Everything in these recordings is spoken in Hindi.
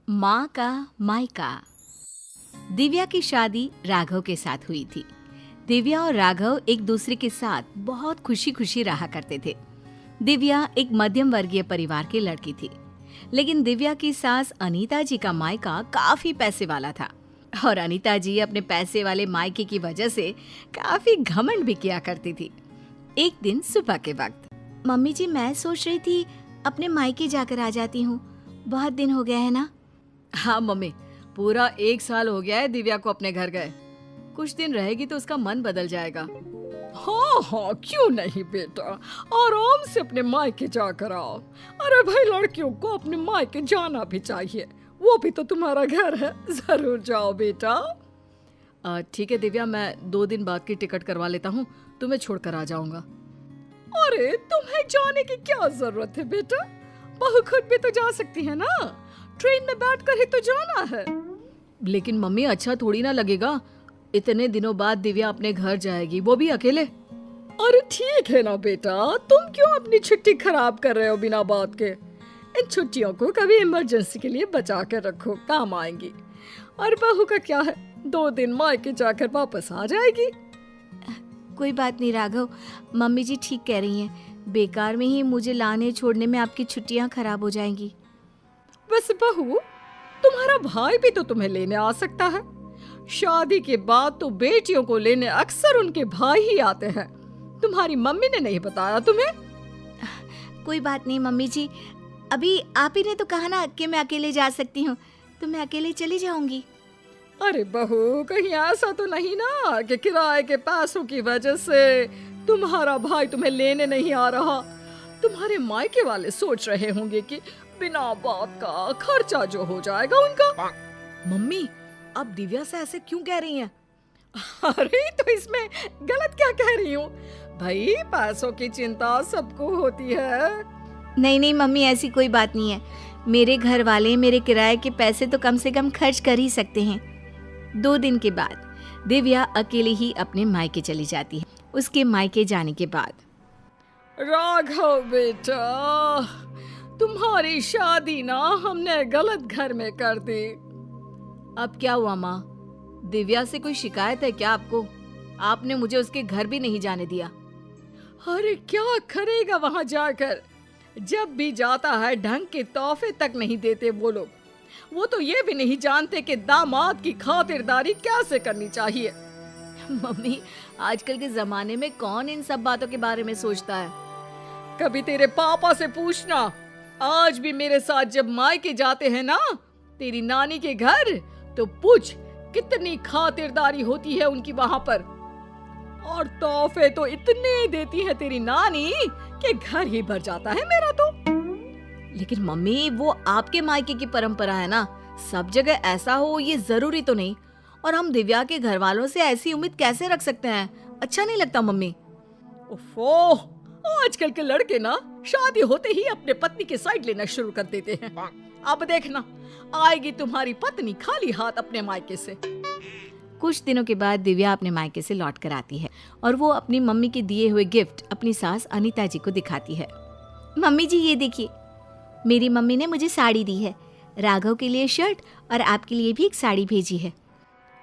माँ का मायका। दिव्या की शादी राघव के साथ हुई थी। दिव्या और राघव एक दूसरे के साथ बहुत खुशी खुशी रहा करते थे। दिव्या एक मध्यम वर्गीय परिवार की लड़की थी, लेकिन दिव्या की सास अनीता जी का मायका काफी पैसे वाला था और अनीता जी अपने पैसे वाले मायके की वजह से काफी घमंड भी किया करती थी। एक दिन सुबह के वक्त, मम्मी जी मैं सोच रही थी अपने मायके जाकर आ जाती हूँ, बहुत दिन हो गया है ना। हाँ मम्मी, पूरा 1 साल हो गया है दिव्या को अपने घर गए। कुछ दिन रहेगी तो उसका मन बदल जाएगा। हाँ हाँ, क्यों नहीं बेटा, आराम से अपने मायके जाकर आओ। अरे भाई, लड़कियों को अपने मायके जाना भी चाहिए, वो भी तो तुम्हारा घर है, जरूर जाओ बेटा। ठीक है दिव्या, मैं 2 दिन बाद की टिकट करवा लेता हूँ, तुम्हें छोड़कर आ जाऊंगा। अरे तुम्हें जाने की क्या जरूरत है बेटा, बहू खुद भी तो जा सकती है ना, ट्रेन में बैठकर ही तो जाना है। लेकिन मम्मी अच्छा थोड़ी ना लगेगा, इतने दिनों बाद दिव्या अपने घर जाएगी, वो भी अकेले। अरे ठीक है ना बेटा, तुम क्यों अपनी छुट्टी खराब कर रहे हो बिना बात के। इन छुट्टियों को कभी इमरजेंसी के लिए बचा कर रखो, काम आएंगी। और बहू का क्या है, 2 दिन मायके जाकर वापस आ जाएगी। कोई बात नहीं राघव, मम्मी जी ठीक कह रही हैं, बेकार में ही मुझे लाने छोड़ने में आपकी छुट्टियां खराब हो जाएंगी। वैसे बहू, तुम्हारा भाई भी तो तुम्हें लेने आ सकता है। शादी के बाद तो बेटियों को लेने अक्सर उनके भाई ही आते हैं। तुम्हारी मम्मी ने नहीं बताया तुम्हें? कोई बात नहीं मम्मी जी, अभी आप ही ने तो कहा ना कि मैं अकेले जा सकती हूँ, तो मैं अकेले चली जाऊंगी। अरे बहू, कहीं ऐसा तो नहीं ना कि किराए के पैसों की वजह से तुम्हारा भाई तुम्हें लेने नहीं आ रहा। तुम्हारे मायके वाले सोच रहे होंगे कि बिना बात का खर्चा जो हो जाएगा उनका। मम्मी, आप दिव्या से ऐसे क्यों कह रही हैं? अरे तो इसमें गलत क्या कह रही हूँ भाई, पैसों की चिंता सबको होती है। नहीं नहीं मम्मी, ऐसी कोई बात नहीं है। मेरे घर वाले मेरे किराए के पैसे तो कम से कम खर्च कर ही सकते हैं। 2 दिन के बाद दिव्या अकेले ही अपने मायके चली जाती है। उसके मायके जाने के बाद, राघव बेटा, तुम्हारी शादी ना हमने गलत घर में कर दी। अब क्या हुआ माँ? दिव्या से कोई शिकायत है क्या आपको? आपने मुझे उसके घर भी नहीं जाने दिया। अरे क्या करेगा वहां जाकर, जब भी जाता है ढंग के तोहफे तक नहीं देते वो लोग। वो तो ये भी नहीं जानते कि दामाद की खातिरदारी कैसे करनी चाहिए। मम्मी, आजकल के जमाने में कौन इन सब बातों के बारे में सोचता है? कभी तेरे पापा से पूछना, आज भी मेरे साथ जब मायके जाते हैं ना तेरी नानी के घर, तो पूछ कितनी खातिरदारी होती है उनकी वहां पर। और तोहफे तो इतने देती है तेरी नानी कि घर ही भर जाता है मेरा तो। लेकिन मम्मी, वो आपके मायके की परंपरा है ना, सब जगह ऐसा हो ये जरूरी तो नहीं। और हम दिव्या के घर वालों से ऐसी उम्मीद कैसे रख सकते हैं? अच्छा नहीं लगता मम्मी। ओफो, आजकल के लड़के ना शादी होते ही अपने पत्नी की साइड लेना शुरू कर देते हैं। अब देखना, आएगी तुम्हारी पत्नी खाली हाथ अपने मायके से। कुछ दिनों के बाद दिव्या अपने मायके से लौट कर आती है और वो अपनी मम्मी के दिए हुए गिफ्ट अपनी सास अनीता जी को दिखाती है। मम्मी जी ये देखिए, मेरी मम्मी ने मुझे साड़ी दी है, राघव के लिए शर्ट और आपके लिए भी एक साड़ी भेजी है।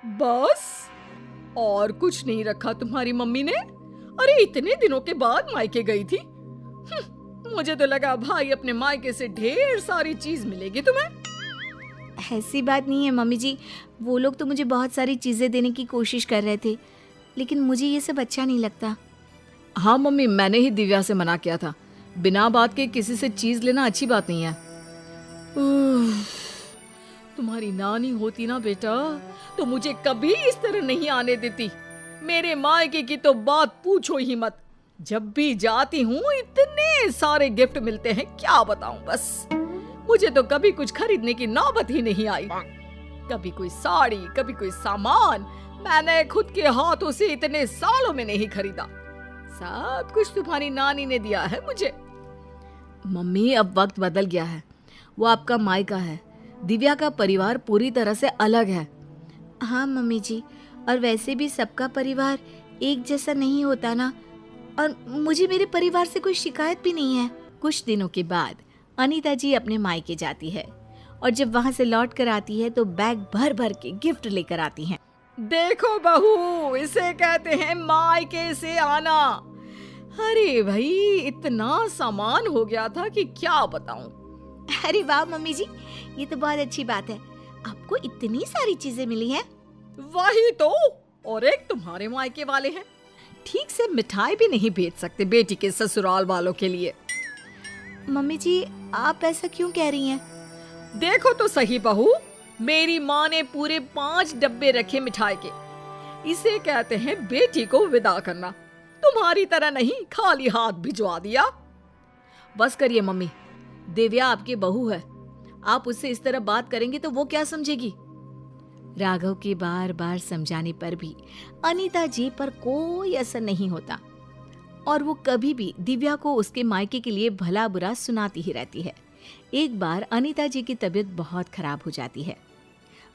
बस? और कुछ नहीं रखा तुम्हारी मम्मी ने? अरे इतने दिनों के बाद मायके गई थी। मुझे तो लगा भाई अपने मायके से ढेर सारी चीज मिलेगी तुम्हें। ऐसी बात नहीं है मम्मी जी, वो लोग तो मुझे बहुत सारी चीजें देने की कोशिश कर रहे थे, लेकिन मुझे ये सब अच्छा नहीं लगता। हाँ मम्मी, मैंने ही दिव्या से मना किया था, बिना बात के किसी से चीज लेना अच्छी बात नहीं है। तुम्हारी नानी होती ना बेटा, तो मुझे कभी इस तरह नहीं आने देती। मेरे मायके की तो बात पूछो ही मत। जब भी जाती हूँ इतने सारे गिफ्ट मिलते हैं, क्या बताऊं। बस मुझे तो कभी कुछ खरीदने की नौबत ही नहीं आई। कभी कोई साड़ी, कभी कोई सामान मैंने खुद के हाथों से इतने सालों में नहीं खरीदा। सब कुछ तुम्हारी नानी ने दिया है मुझे। मम्मी, अब वक्त बदल गया है, वो आपका मायका है, दिव्या का परिवार पूरी तरह से अलग है। हाँ मम्मी जी, और वैसे भी सबका परिवार एक जैसा नहीं होता ना, और मुझे मेरे परिवार से कोई शिकायत भी नहीं है। कुछ दिनों के बाद अनीता जी अपने मायके जाती है और जब वहाँ से लौट कर आती है तो बैग भर भर के गिफ्ट लेकर आती हैं। देखो बहू, इसे कहते हैं मायके से आना। अरे भाई, इतना सामान हो गया था कि क्या बताऊं। अरे वाह मम्मी जी, ये तो बहुत अच्छी बात है, आपको इतनी सारी चीजें मिली हैं। वही तो, और एक तुम्हारे मायके वाले हैं, ठीक से मिठाई भी नहीं भेज सकते बेटी के ससुराल वालों के लिए। मम्मी जी, आप ऐसा क्यों कह रही हैं? देखो तो सही बहू, मेरी माँ ने पूरे 5 डब्बे रखे मिठाई के। इसे कहते हैं बेटी को विदा करना। तुम्हारी तरह नहीं खाली हाथ भिजवा दिया। बस करिए मम्मी, दिव्या आपकी बहू है, आप उससे इस तरह बात करेंगे तो वो क्या समझेगी। राघव के बार बार समझाने पर भी अनीता जी पर कोई असर नहीं होता और वो कभी भी दिव्या को उसके मायके के लिए भला बुरा सुनाती ही रहती है। एक बार अनीता जी की तबीयत बहुत खराब हो जाती है।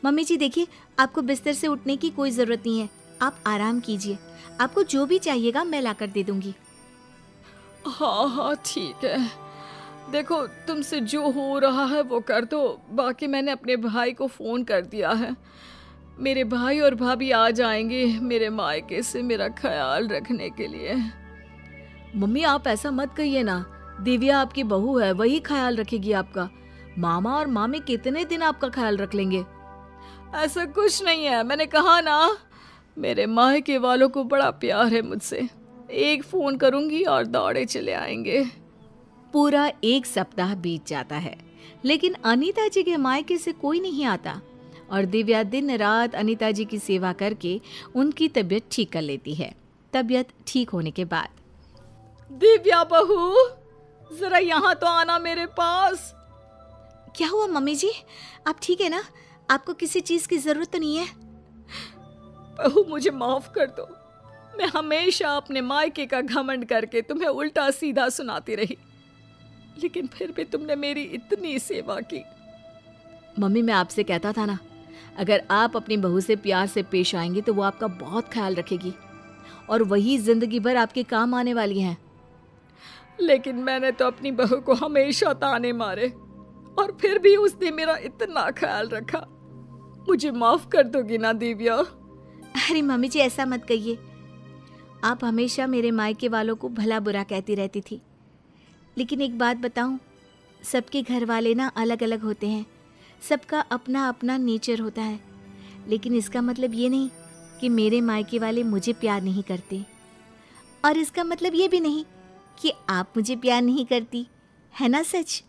मम्मी जी देखिए, आपको बिस्तर से उठने की कोई जरूरत नहीं है, आप आराम कीजिए, आपको जो भी चाहिएगा मैं लाकर दे दूंगी। हाँ हाँ ठीक है, देखो तुमसे जो हो रहा है वो कर दो। बाकी मैंने अपने भाई को फोन कर दिया है, मेरे भाई और भाभी आ जाएंगे मेरे मायके से मेरा ख्याल रखने के लिए। मम्मी आप ऐसा मत कहिए ना, दिव्या आपकी बहू है, वही ख्याल रखेगी आपका। मामा और मामी कितने दिन आपका ख्याल रख लेंगे। ऐसा कुछ नहीं है, मैंने कहा ना, मेरे मायके वालों को बड़ा प्यार है मुझसे। एक फोन करूंगी और दौड़े चले आएंगे। पूरा 1 सप्ताह बीत जाता है, लेकिन अनीता जी के मायके से कोई नहीं आता और दिव्या दिन रात अनीता जी की सेवा करके उनकी तबीयत ठीक कर लेती है। तबीयत ठीक होने के बाद, दिव्या बहू, जरा यहाँ तो आना मेरे पास। क्या हुआ मम्मी जी, आप ठीक है ना? आपको किसी चीज की जरूरत तो नहीं है? बहू मुझे माफ कर दो, मैं हमेशा अपने मायके का घमंड करके तुम्हें उल्टा सीधा सुनाती रही, लेकिन फिर भी तुमने मेरी इतनी सेवा की। मम्मी मैं आपसे कहता था ना, अगर आप अपनी बहू से प्यार से पेश आएंगे तो वो आपका बहुत ख्याल रखेगी और वही जिंदगी भर आपके काम आने वाली हैं। लेकिन मैंने तो अपनी बहू को हमेशा ताने मारे और फिर भी उसने मेरा इतना ख्याल रखा। मुझे माफ कर दोगी ना दिव्या? अरे मम्मी जी ऐसा मत कहिए, आप हमेशा मेरे मायके वालों को भला बुरा कहती रहती थी, लेकिन एक बात बताऊं, सबके घर वाले ना अलग अलग होते हैं, सबका अपना अपना नेचर होता है, लेकिन इसका मतलब ये नहीं कि मेरे मायके वाले मुझे प्यार नहीं करते, और इसका मतलब ये भी नहीं कि आप मुझे प्यार नहीं करती, है ना सच?